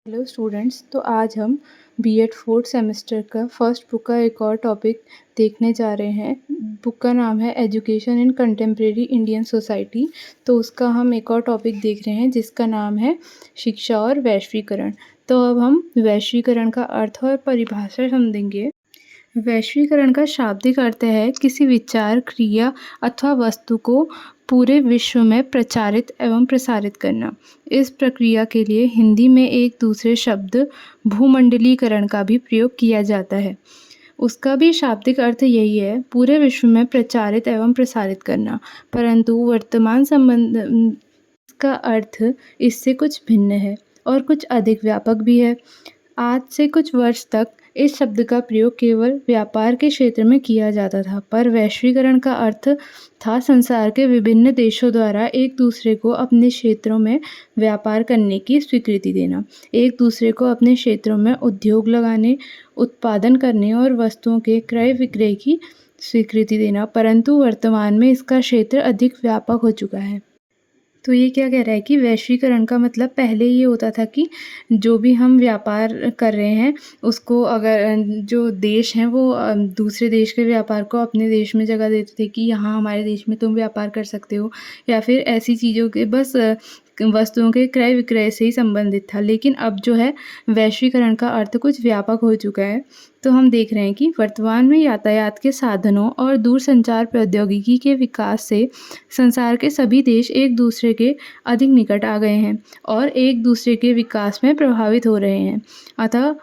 Hello students. तो आज हम बीएड फोर्थ सेमेस्टर का फर्स्ट बुक का एक और टॉपिक देखने जा रहे हैं। बुक का नाम है education in contemporary Indian society. तो उसका हम एक और टॉपिक देख रहे हैं जिसका नाम है शिक्षा और वैश्वीकरण। तो अब हम वैश्वीकरण का अर्थ और परिभाषा समझेंगे। वैश्वीकरण का शाब्दिक अर्थ है किसी विचार, क्रिया अथवा वस्तु को पूरे विश्व में प्रचारित एवं प्रसारित करना। इस प्रक्रिया के लिए हिंदी में एक दूसरे शब्द भूमंडलीकरण का भी प्रयोग किया जाता है। उसका भी शाब्दिक अर्थ यही है, पूरे विश्व में प्रचारित एवं प्रसारित करना। परंतु वर्तमान संबंध का अर्थ इससे कुछ भिन्न है और कुछ अधिक व्यापक भी है। आज से कुछ वर्ष तक इस शब्द का प्रयोग केवल व्यापार के क्षेत्र में किया जाता था, पर वैश्वीकरण का अर्थ था संसार के विभिन्न देशों द्वारा एक दूसरे को अपने क्षेत्रों में व्यापार करने की स्वीकृति देना, एक दूसरे को अपने क्षेत्रों में उद्योग लगाने, उत्पादन करने और वस्तुओं के क्रय विक्रय की स्वीकृति देना। परंतु वर्तमान में इसका क्षेत्र अधिक व्यापक हो चुका है। तो ये क्या कह रहा है कि वैश्वीकरण का मतलब पहले ये होता था कि जो भी हम व्यापार कर रहे हैं उसको अगर जो देश हैं वो दूसरे देश के व्यापार को अपने देश में जगह देते थे कि यहाँ हमारे देश में तुम व्यापार कर सकते हो, या फिर ऐसी चीज़ों के बस वस्तुओं के क्रय विक्रय से ही संबंधित था। लेकिन अब जो है वैश्वीकरण का अर्थ कुछ व्यापक हो चुका है। तो हम देख रहे हैं कि वर्तमान में यातायात के साधनों और दूरसंचार प्रौद्योगिकी के विकास से संसार के सभी देश एक दूसरे के अधिक निकट आ गए हैं और एक दूसरे के विकास में प्रभावित हो रहे हैं। अतः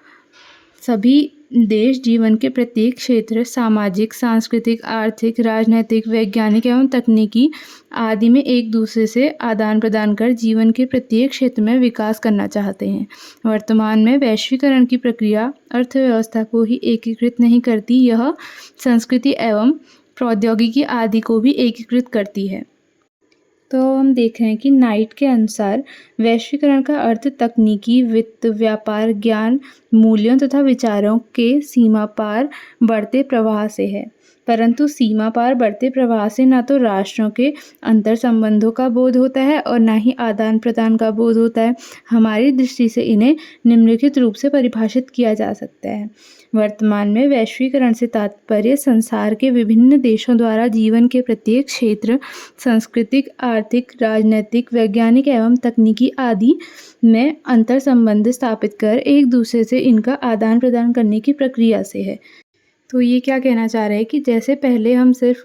सभी देश जीवन के प्रत्येक क्षेत्र, सामाजिक, सांस्कृतिक, आर्थिक, राजनैतिक, वैज्ञानिक एवं तकनीकी आदि में एक दूसरे से आदान प्रदान कर जीवन के प्रत्येक क्षेत्र में विकास करना चाहते हैं। वर्तमान में वैश्वीकरण की प्रक्रिया अर्थव्यवस्था को ही एकीकृत नहीं करती, यह संस्कृति एवं प्रौद्योगिकी आदि को भी एकीकृत करती है। तो हम देख रहे हैं कि नाइट के अनुसार वैश्वीकरण का अर्थ तकनीकी, वित्त, व्यापार, ज्ञान, मूल्यों तथा विचारों के सीमा पार बढ़ते प्रवाह से है। परंतु सीमा पार बढ़ते प्रवाह से ना तो राष्ट्रों के अंतर संबंधों का बोध होता है और ना ही आदान प्रदान का बोध होता है। हमारी दृष्टि से इन्हें निम्नलिखित रूप से परिभाषित किया जा सकता है। वर्तमान में वैश्वीकरण से तात्पर्य संसार के विभिन्न देशों द्वारा जीवन के प्रत्येक क्षेत्र, सांस्कृतिक, आर्थिक, राजनैतिक, वैज्ञानिक एवं तकनीकी आदि में अंतर संबंध स्थापित कर एक दूसरे से इनका आदान प्रदान करने की प्रक्रिया से है। तो ये क्या कहना चाह रहे हैं कि जैसे पहले हम सिर्फ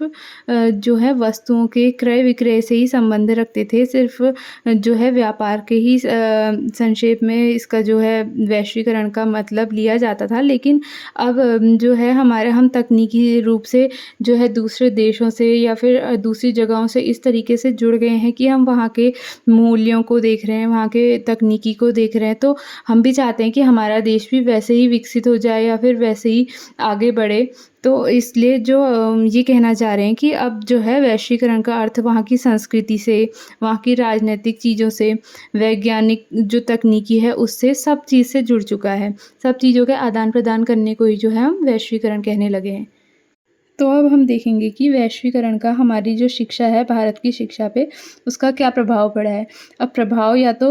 जो है वस्तुओं के क्रय विक्रय से ही संबंध रखते थे, सिर्फ जो है व्यापार के ही संक्षेप में इसका जो है वैश्वीकरण का मतलब लिया जाता था। लेकिन अब जो है हम तकनीकी रूप से जो है दूसरे देशों से या फिर दूसरी जगहों से इस तरीके से जुड़ गए हैं कि हम वहाँ के मूल्यों को देख रहे हैं, वहाँ के तकनीकी को देख रहे हैं। तो हम भी चाहते हैं कि हमारा देश भी वैसे ही विकसित हो जाए या फिर वैसे ही आगे बढ़े। तो इसलिए जो ये कहना चाह रहे हैं कि अब जो है वैश्वीकरण का अर्थ वहाँ की संस्कृति से, वहाँ की राजनीतिक चीज़ों से, वैज्ञानिक जो तकनीकी है उससे, सब चीज़ से जुड़ चुका है। सब चीज़ों के आदान प्रदान करने को ही जो है हम वैश्वीकरण कहने लगे हैं। तो अब हम देखेंगे कि वैश्वीकरण का हमारी जो शिक्षा है, भारत की शिक्षा पे उसका क्या प्रभाव पड़ा है। अब प्रभाव या तो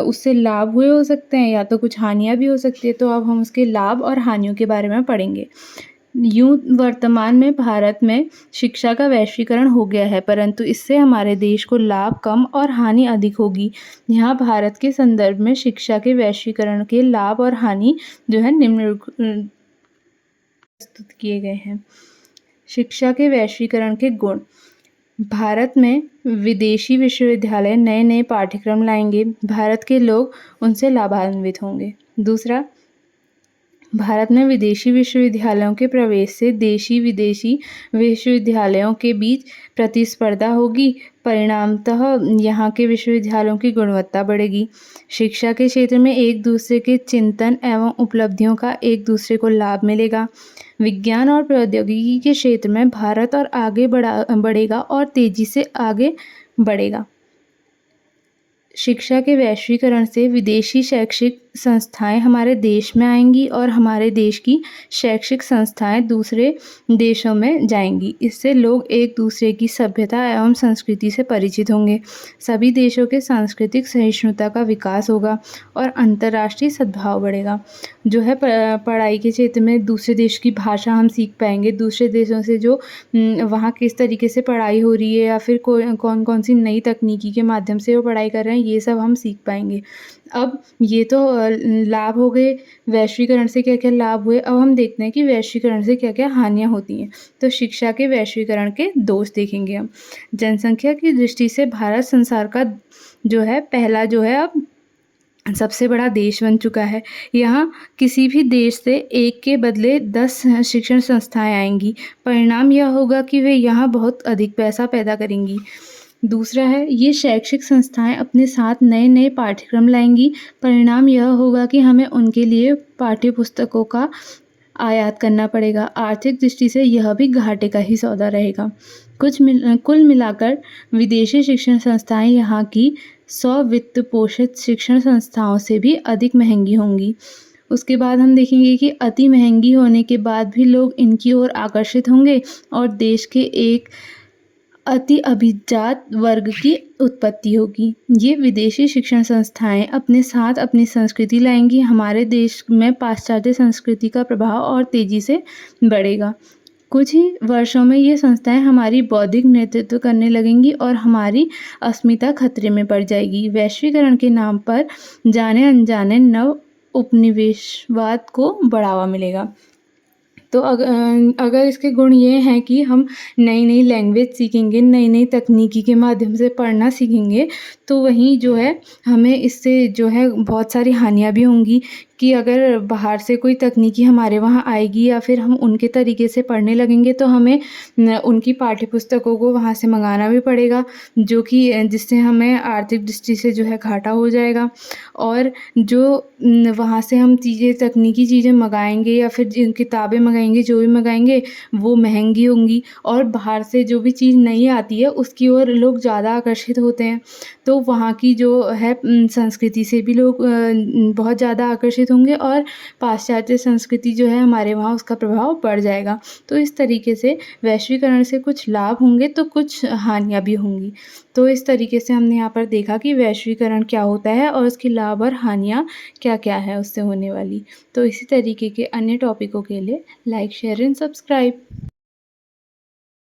उससे लाभ हुए हो सकते हैं या तो कुछ हानियाँ भी हो सकती है। तो अब हम उसके लाभ और हानियों के बारे में पढ़ेंगे। यूँ वर्तमान में भारत में शिक्षा का वैश्वीकरण हो गया है, परंतु इससे हमारे देश को लाभ कम और हानि अधिक होगी। यहाँ भारत के संदर्भ में शिक्षा के वैश्वीकरण के लाभ और हानि जो है प्रस्तुत किए गए हैं। शिक्षा के वैश्वीकरण के गुण। भारत में विदेशी विश्वविद्यालय नए नए पाठ्यक्रम लाएंगे, भारत के लोग उनसे लाभान्वित होंगे। दूसरा, भारत में विदेशी विश्वविद्यालयों के प्रवेश से देशी विदेशी विश्वविद्यालयों के बीच प्रतिस्पर्धा होगी, परिणामतः यहाँ के विश्वविद्यालयों की गुणवत्ता बढ़ेगी। शिक्षा के क्षेत्र में एक दूसरे के चिंतन एवं उपलब्धियों का एक दूसरे को लाभ मिलेगा। विज्ञान और प्रौद्योगिकी के क्षेत्र में भारत और आगे बढ़ेगा और तेजी से आगे बढ़ेगा। शिक्षा के वैश्वीकरण से विदेशी शैक्षिक संस्थाएँ हमारे देश में आएँगी और हमारे देश की शैक्षिक संस्थाएँ दूसरे देशों में जाएँगी। इससे लोग एक-दूसरे की सभ्यता एवं संस्कृति से परिचित होंगे। सभी देशों के सांस्कृतिक सहिष्णुता का विकास होगा और अंतर्राष्ट्रीय सद्भाव बढ़ेगा। जो है पढ़ाई के क्षेत्र में दूसरे देश की भाषा हम सीख पाएँगे, दूसरे देशों से जो वहाँ किस तरीके से पढ़ाई हो रही है या फिर कौन-कौन सी नई तकनीकी के माध्यम से वो पढ़ाई कर रहे हैं, ये सब हम सीख पाएँगे। अब ये तो लाभ हो गए, वैश्वीकरण से क्या-क्या लाभ हुए, अब हम देखते हैं कि वैश्वीकरण से क्या-क्या हानियाँ होती हैं। तो शिक्षा के वैश्वीकरण के दोष देखेंगे हम। जनसंख्या की दृष्टि से भारत संसार का जो है पहला जो है अब सबसे बड़ा देश बन चुका है। यहाँ किसी भी देश से 1 के बदले 10 शिक्षण संस्थाएँ आएँगी। परिणाम यह होगा कि वे यहाँ बहुत अधिक पैसा पैदा करेंगी। दूसरा है, ये शैक्षिक संस्थाएँ अपने साथ नए-नए पाठ्यक्रम लाएँगी। परिणाम यह होगा कि हमें उनके लिए पाठ्यपुस्तकों का आयात करना पड़ेगा। आर्थिक दृष्टि से यह भी घाटे का ही सौदा रहेगा। कुल मिलाकर विदेशी शिक्षण संस्थाएँ यहाँ की स्व-वित्त पोषित शिक्षण संस्थाओं से भी अधिक महँगी होंगी। उसके बाद हम देखेंगे कि अति महँगी होने के बाद भी लोग इनकी ओर आकर्षित होंगे और देश के एक अति अभिजात वर्ग की उत्पत्ति होगी। ये विदेशी शिक्षण संस्थाएँ अपने साथ अपनी संस्कृति लाएँगी। हमारे देश में पाश्चात्य संस्कृति का प्रभाव और तेज़ी से बढ़ेगा। कुछ ही वर्षों में ये संस्थाएँ हमारी बौद्धिक नेतृत्व करने लगेंगी और हमारी अस्मिता खतरे में पड़ जाएगी। वैश्वीकरण के नाम पर जाने-अनजाने नव उपनिवेशवाद को बढ़ावा मिलेगा। तो अगर इसके गुण ये हैं कि हम नई-नई लैंग्वेज सीखेंगे, नई-नई तकनीकी के माध्यम से पढ़ना सीखेंगे, तो वहीं जो है हमें इससे जो है बहुत सारी हानियाँ भी होंगी कि अगर बाहर से कोई तकनीकी हमारे वहाँ आएगी या फिर हम उनके तरीके से पढ़ने लगेंगे तो हमें उनकी पाठ्यपुस्तकों को वहाँ से मँगाना भी पड़ेगा, जो कि जिससे हमें आर्थिक दृष्टि से जो है घाटा हो जाएगा। और जो वहाँ से हम चीज़ें तकनीकी चीज़ें मँगाएँगे या फिर जिन किताबें मँगाएँगे, जो भी मँगाएँगे, वो महँगी होंगी और बाहर से जो भी चीज़ नई आती है, उसकी ओर लोग ज़्यादा आकर्षित होते हैं। तो वहाँ की जो है संस्कृति से भी लोग बहुत ज़्यादा आकर्षित होंगे और पाश्चात्य संस्कृति जो है हमारे वहाँ उसका प्रभाव बढ़ जाएगा। तो इस तरीके से वैश्वीकरण से कुछ लाभ होंगे तो कुछ हानियाँ भी होंगी। तो इस तरीके से हमने यहाँ पर देखा कि वैश्वीकरण क्या होता है और उसके लाभ और हानियाँ क्या-क्या है उससे होने वाली। तो इसी तरीके के अन्य टॉपिकों के लिए लाइक, शेयर एंड सब्सक्राइब।